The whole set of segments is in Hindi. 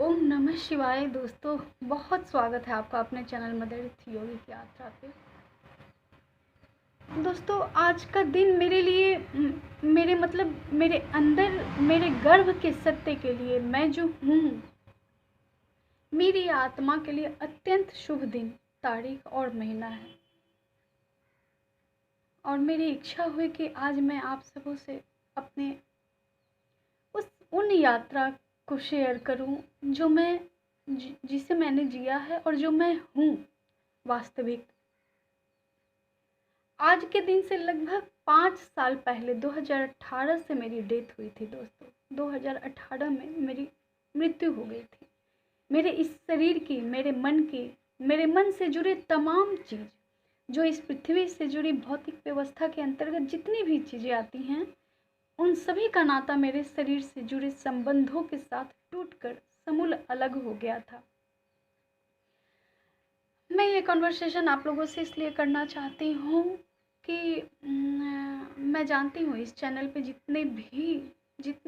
ओम नमः शिवाय दोस्तों। बहुत स्वागत है आपका अपने चैनल मदर योगी की यात्रा पे। दोस्तों आज का दिन मेरे लिए मेरे अंदर मेरे गर्भ के सत्य के लिए मैं जो हूँ, मेरी आत्मा के लिए अत्यंत शुभ दिन, तारीख और महीना है। और मेरी इच्छा हुई कि आज मैं आप सबों से अपने उन यात्रा को शेयर करूं जो जिसे मैंने जिया है और जो मैं हूँ वास्तविक। आज के दिन से लगभग 5 साल पहले 2018 से मेरी डेथ हुई थी दोस्तों। 2018 में मेरी मृत्यु हो गई थी। मेरे इस शरीर की, मेरे मन से जुड़े तमाम चीज़, जो इस पृथ्वी से जुड़ी भौतिक व्यवस्था के अंतर्गत जितनी भी चीज़ें आती हैं, उन सभी का नाता मेरे शरीर से जुड़े संबंधों के साथ टूटकर समूल अलग हो गया था। मैं ये कन्वर्सेशन आप लोगों से इसलिए करना चाहती हूँ कि मैं जानती हूँ इस चैनल पे जितने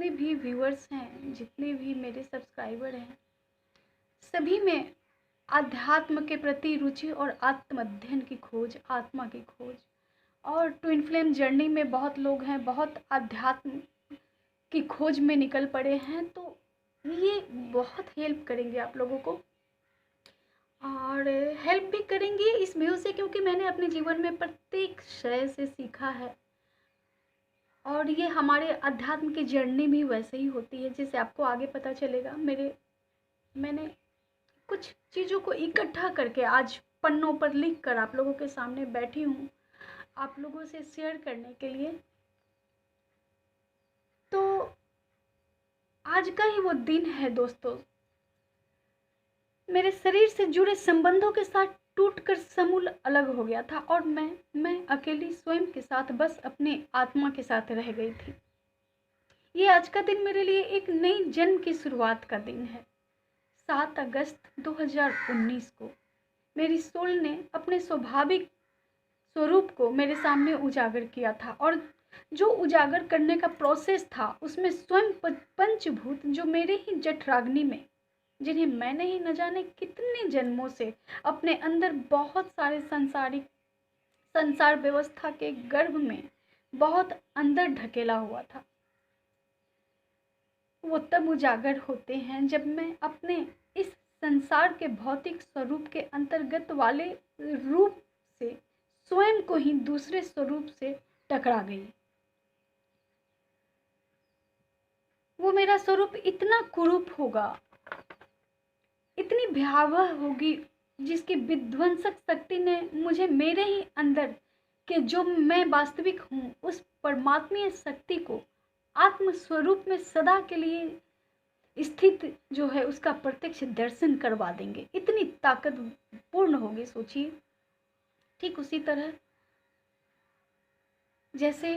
भी व्यूअर्स हैं, जितने भी मेरे सब्सक्राइबर हैं, सभी में आध्यात्म के प्रति रुचि और आत्म अध्ययन की खोज, आत्मा की खोज। और ट्विन फ्लेम जर्नी में बहुत लोग हैं, बहुत आध्यात्म की खोज में निकल पड़े हैं। तो ये बहुत हेल्प करेंगे आप लोगों को, और हेल्प भी करेंगी इस व्यू से क्योंकि मैंने अपने जीवन में प्रत्येक शय से सीखा है। और ये हमारे अध्यात्म की जर्नी भी वैसे ही होती है जैसे आपको आगे पता चलेगा। मैंने कुछ चीज़ों को इकट्ठा करके आज पन्नों पर लिख कर आप लोगों के सामने बैठी हूँ, आप लोगों से शेयर करने के लिए। तो आज का ही वो दिन है दोस्तों, मेरे शरीर से जुड़े संबंधों के साथ टूटकर समूल अलग हो गया था और मैं अकेली स्वयं के साथ, बस अपने आत्मा के साथ रह गई थी। ये आज का दिन मेरे लिए एक नई जन्म की शुरुआत का दिन है। 7 अगस्त 2019 को मेरी सोल ने अपने स्वाभाविक स्वरूप को मेरे सामने उजागर किया था, और जो उजागर करने का प्रोसेस था उसमें स्वयं पंचभूत, जो मेरे ही जठराग्नि में, जिन्हें मैंने ही न जाने कितने जन्मों से अपने अंदर बहुत सारे संसार व्यवस्था के गर्भ में बहुत अंदर ढकेला हुआ था, वो तब उजागर होते हैं जब मैं अपने इस संसार के भौतिक स्वरूप के अंतर्गत वाले रूप से स्वयं को ही दूसरे स्वरूप से टकरा गई। वो मेरा स्वरूप इतना कुरूप होगा, इतनी भयावह होगी, जिसकी विध्वंसक शक्ति ने मुझे मेरे ही अंदर के जो मैं वास्तविक हूँ उस परमात्मीय शक्ति को आत्म स्वरूप में सदा के लिए स्थित जो है उसका प्रत्यक्ष दर्शन करवा देंगे। इतनी ताकतपूर्ण होगी, सोचिए। ठीक उसी तरह जैसे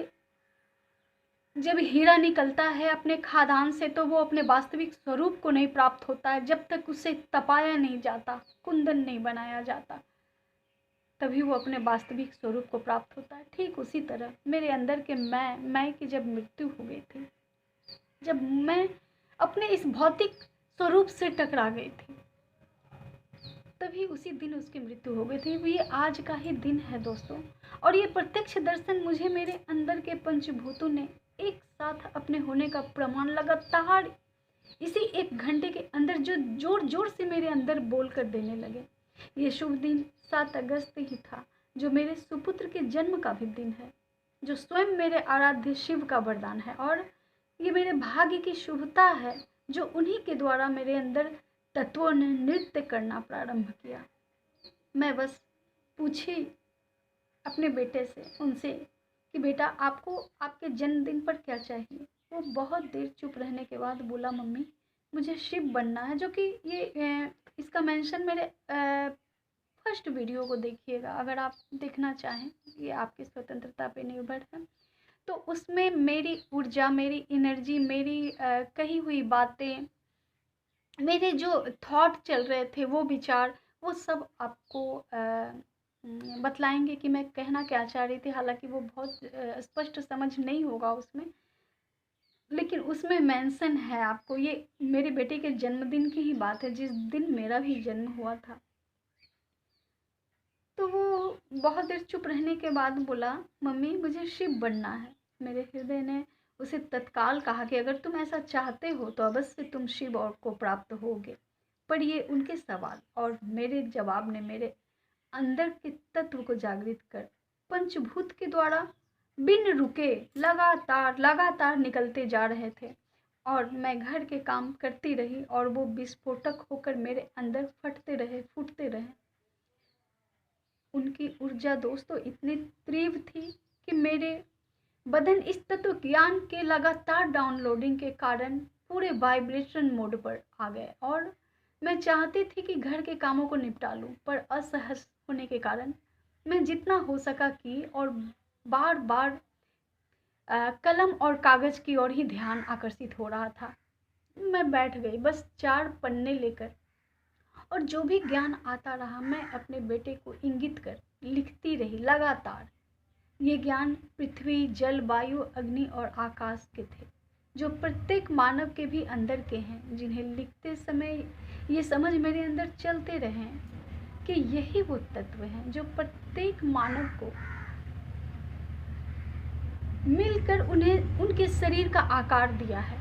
जब हीरा निकलता है अपने खादान से तो वो अपने वास्तविक स्वरूप को नहीं प्राप्त होता है जब तक उसे तपाया नहीं जाता, कुंदन नहीं बनाया जाता, तभी वो अपने वास्तविक स्वरूप को प्राप्त होता है। ठीक उसी तरह मेरे अंदर के मैं की जब मृत्यु हो गई थी, जब मैं अपने इस भौतिक स्वरूप से टकरा गई थी, तभी उसी दिन उसकी मृत्यु हो गई थी। ये आज का ही दिन है दोस्तों, और ये प्रत्यक्ष दर्शन मुझे मेरे अंदर के पंचभूतों ने एक साथ अपने होने का प्रमाण लगातार इसी 1 घंटे के अंदर जो जोर जोर से मेरे अंदर बोल कर देने लगे। ये शुभ दिन 7 अगस्त ही था, जो मेरे सुपुत्र के जन्म का भी दिन है, जो स्वयं मेरे आराध्य शिव का वरदान है, और ये मेरे भाग्य की शुभता है जो उन्हीं के द्वारा मेरे अंदर तत्वों ने नृत्य करना प्रारंभ किया। मैं बस पूछी अपने बेटे से, उनसे कि बेटा आपको आपके जन्मदिन पर क्या चाहिए। वो बहुत देर चुप रहने के बाद बोला, मम्मी मुझे शिव बनना है, जो कि इसका मेंशन मेरे फर्स्ट वीडियो को देखिएगा अगर आप देखना चाहें, ये आपकी स्वतंत्रता पे निर्भर है। तो उसमें मेरी ऊर्जा, मेरी एनर्जी, मेरी कही हुई बातें, मेरे जो थॉट चल रहे थे, वो विचार, वो सब आपको बतलाएंगे कि मैं कहना क्या चाह रही थी। हालांकि वो बहुत स्पष्ट समझ नहीं होगा उसमें, लेकिन उसमें मेंशन है आपको, ये मेरे बेटे के जन्मदिन की ही बात है, जिस दिन मेरा भी जन्म हुआ था। तो वो बहुत देर चुप रहने के बाद बोला, मम्मी मुझे शिव बनना है। मेरे हृदय ने उसे तत्काल कहा कि अगर तुम ऐसा चाहते हो तो अवश्य तुम शिव और को प्राप्त होगे। पर ये उनके सवाल और मेरे जवाब ने मेरे अंदर के तत्व को जागृत कर पंचभूत के द्वारा बिन रुके लगातार लगातार निकलते जा रहे थे। और मैं घर के काम करती रही और वो विस्फोटक होकर मेरे अंदर फटते रहे, फूटते रहे। उनकी ऊर्जा दोस्तों इतनी तीव्र थी कि मेरे बदन इस तत्व ज्ञान के लगातार डाउनलोडिंग के कारण पूरे वाइब्रेशन मोड पर आ गए। और मैं चाहती थी कि घर के कामों को निपटा लूं, पर असहज होने के कारण मैं जितना हो सका की और बार बार कलम और कागज की ओर ही ध्यान आकर्षित हो रहा था। मैं बैठ गई बस 4 पन्ने लेकर, और जो भी ज्ञान आता रहा मैं अपने बेटे को इंगित कर लिखती रही लगातार। ये ज्ञान पृथ्वी, जल, वायु, अग्नि और आकाश के थे, जो प्रत्येक मानव के भी अंदर के हैं, जिन्हें लिखते समय ये समझ मेरे अंदर चलते रहे कि यही वो तत्व हैं जो प्रत्येक मानव को मिलकर उन्हें उनके शरीर का आकार दिया है।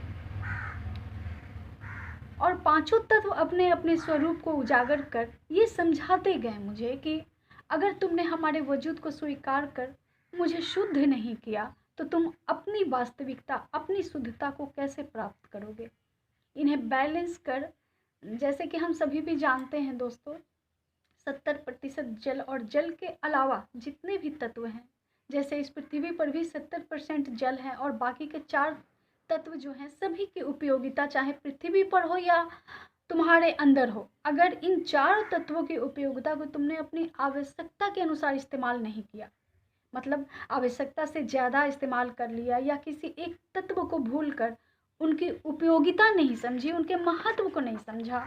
और पांचों तत्व अपने अपने स्वरूप को उजागर कर ये समझाते गए मुझे कि अगर तुमने हमारे वजूद को स्वीकार कर मुझे शुद्ध नहीं किया तो तुम अपनी वास्तविकता, अपनी शुद्धता को कैसे प्राप्त करोगे। इन्हें बैलेंस कर, जैसे कि हम सभी भी जानते हैं दोस्तों, 70% जल और जल के अलावा जितने भी तत्व हैं, जैसे इस पृथ्वी पर भी 70% जल है और बाकी के 4 तत्व जो हैं सभी की उपयोगिता चाहे पृथ्वी पर हो या तुम्हारे अंदर हो, अगर इन 4 तत्वों की उपयोगिता को तुमने अपनी आवश्यकता के अनुसार इस्तेमाल नहीं किया, मतलब आवश्यकता से ज़्यादा इस्तेमाल कर लिया या किसी एक तत्व को भूल कर उनकी उपयोगिता नहीं समझी, उनके महत्व को नहीं समझा,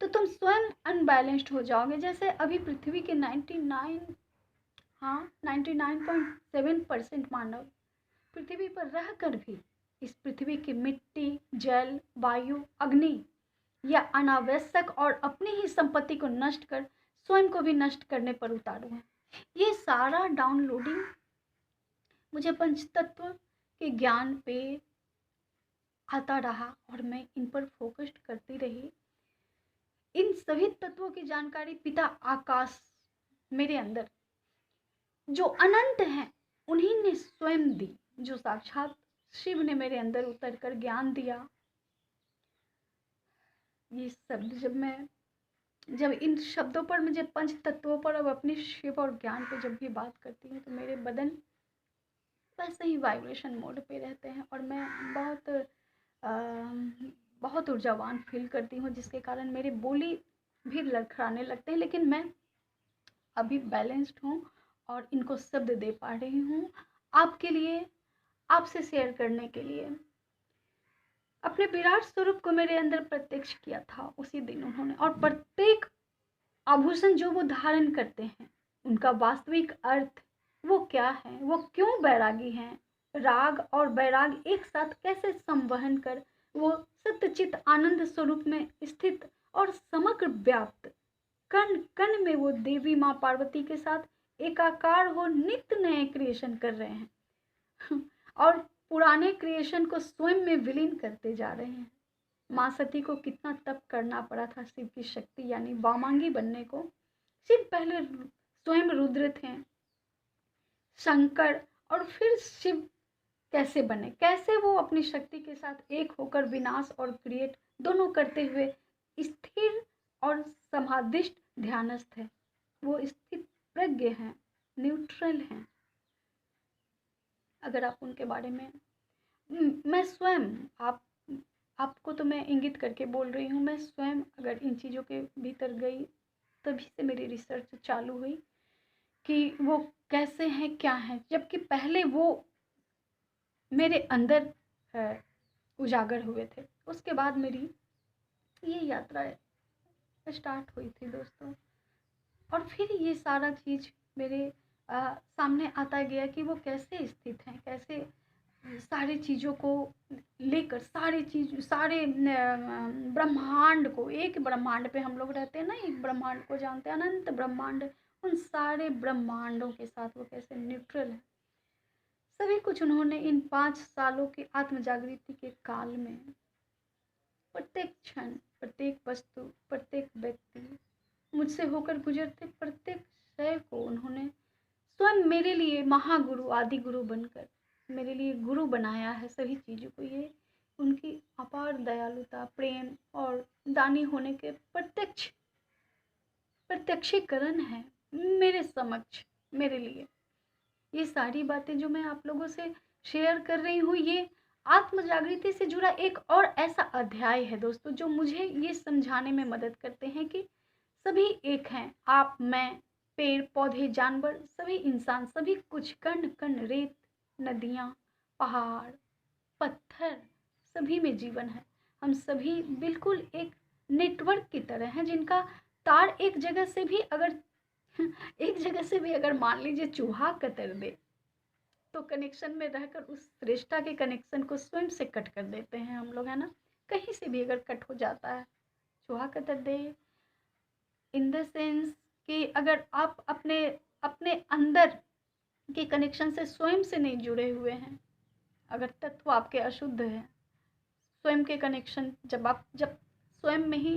तो तुम स्वयं अनबैलेंस्ड हो जाओगे। जैसे अभी पृथ्वी के 99.7% मानव पृथ्वी पर रहकर भी इस पृथ्वी की मिट्टी, जल, वायु, अग्नि या अनावश्यक और अपनी ही संपत्ति को नष्ट कर स्वयं को भी नष्ट करने पर उतारू है। ये सारा डाउनलोडिंग मुझे पंचतत्व के ज्ञान पे आता रहा और मैं इन पर फोकस्ड करती रही। इन सभी तत्वों की जानकारी पिता आकाश मेरे अंदर जो अनंत हैं उन्हीं ने स्वयं दी, जो साक्षात शिव ने मेरे अंदर उतर कर ज्ञान दिया। ये शब्द जब इन शब्दों पर, मुझे पंच तत्वों पर, अब अपनी शिव और ज्ञान पे जब भी बात करती हूँ तो मेरे बदन वैसे ही वाइब्रेशन मोड पे रहते हैं और मैं बहुत ऊर्जावान फील करती हूँ, जिसके कारण मेरे बोली भी लड़खड़ाने लगते हैं। लेकिन मैं अभी बैलेंस्ड हूँ और इनको शब्द दे पा रही हूँ आपके लिए, आपसे शेयर करने के लिए। अपने विराट स्वरूप को मेरे अंदर प्रत्यक्ष किया था उसी दिन उन्होंने, और प्रत्येक आभूषण जो वो धारण करते हैं उनका वास्तविक अर्थ वो क्या है, वो क्यों बैरागी हैं, राग और बैराग एक साथ कैसे संवहन कर वो सत्यचित आनंद स्वरूप में स्थित और समग्र व्याप्त कण कण में वो देवी माँ पार्वती के साथ एकाकार हो नित्य नए क्रिएशन कर रहे हैं और पुराने क्रिएशन को स्वयं में विलीन करते जा रहे हैं। माँ सती को कितना तप करना पड़ा था शिव की शक्ति यानी वामांगी बनने को। शिव पहले स्वयं रुद्र थे, शंकर, और फिर शिव कैसे बने, कैसे वो अपनी शक्ति के साथ एक होकर विनाश और क्रिएट दोनों करते हुए स्थिर और समाधिष्ट ध्यानस्थ है। वो स्थित प्रज्ञ हैं, न्यूट्रल हैं। अगर आप उनके बारे में, मैं स्वयं आपको तो मैं इंगित करके बोल रही हूँ, मैं स्वयं अगर इन चीज़ों के भीतर गई तभी से मेरी रिसर्च चालू हुई कि वो कैसे हैं, क्या हैं, जबकि पहले वो मेरे अंदर उजागर हुए थे। उसके बाद मेरी ये यात्रा स्टार्ट हुई थी दोस्तों, और फिर ये सारा चीज़ मेरे सामने आता गया कि वो कैसे स्थित हैं, कैसे सारी चीज़ों को लेकर, सारे ब्रह्मांड को, एक ब्रह्मांड पे हम लोग रहते हैं ना, एक ब्रह्मांड को जानते हैं, अनंत ब्रह्मांड, उन सारे ब्रह्मांडों के साथ वो कैसे न्यूट्रल है। सभी कुछ उन्होंने इन 5 सालों की आत्म जागृति के काल में, प्रत्येक क्षण, प्रत्येक वस्तु, प्रत्येक व्यक्ति, मुझसे होकर गुजरते प्रत्येक शय को उन्होंने स्वयं मेरे लिए महागुरु, आदि गुरु बनकर मेरे लिए गुरु बनाया है। सभी चीज़ों को ये उनकी अपार दयालुता, प्रेम और दानी होने के प्रत्यक्षीकरण है मेरे समक्ष, मेरे लिए। ये सारी बातें जो मैं आप लोगों से शेयर कर रही हूँ, ये आत्म जागृति से जुड़ा एक और ऐसा अध्याय है दोस्तों, जो मुझे ये समझाने में मदद करते हैं कि सभी एक हैं। आप, मैं, पेड़ पौधे, जानवर, सभी इंसान, सभी कुछ, कण कण, रेत, नदियाँ, पहाड़, पत्थर, सभी में जीवन है। हम सभी बिल्कुल एक नेटवर्क की तरह हैं, जिनका तार एक जगह से भी अगर मान लीजिए चूहा कतर दे, तो कनेक्शन में रहकर उस श्रेष्ठता के कनेक्शन को स्वयं से कट कर देते हैं हम लोग, है ना। कहीं से भी अगर कट हो जाता है, चूहा Qatar they, in the sense कि अगर आप अपने अपने अंदर के कनेक्शन से स्वयं से नहीं जुड़े हुए हैं, अगर तत्व आपके अशुद्ध है, स्वयं के कनेक्शन जब स्वयं में ही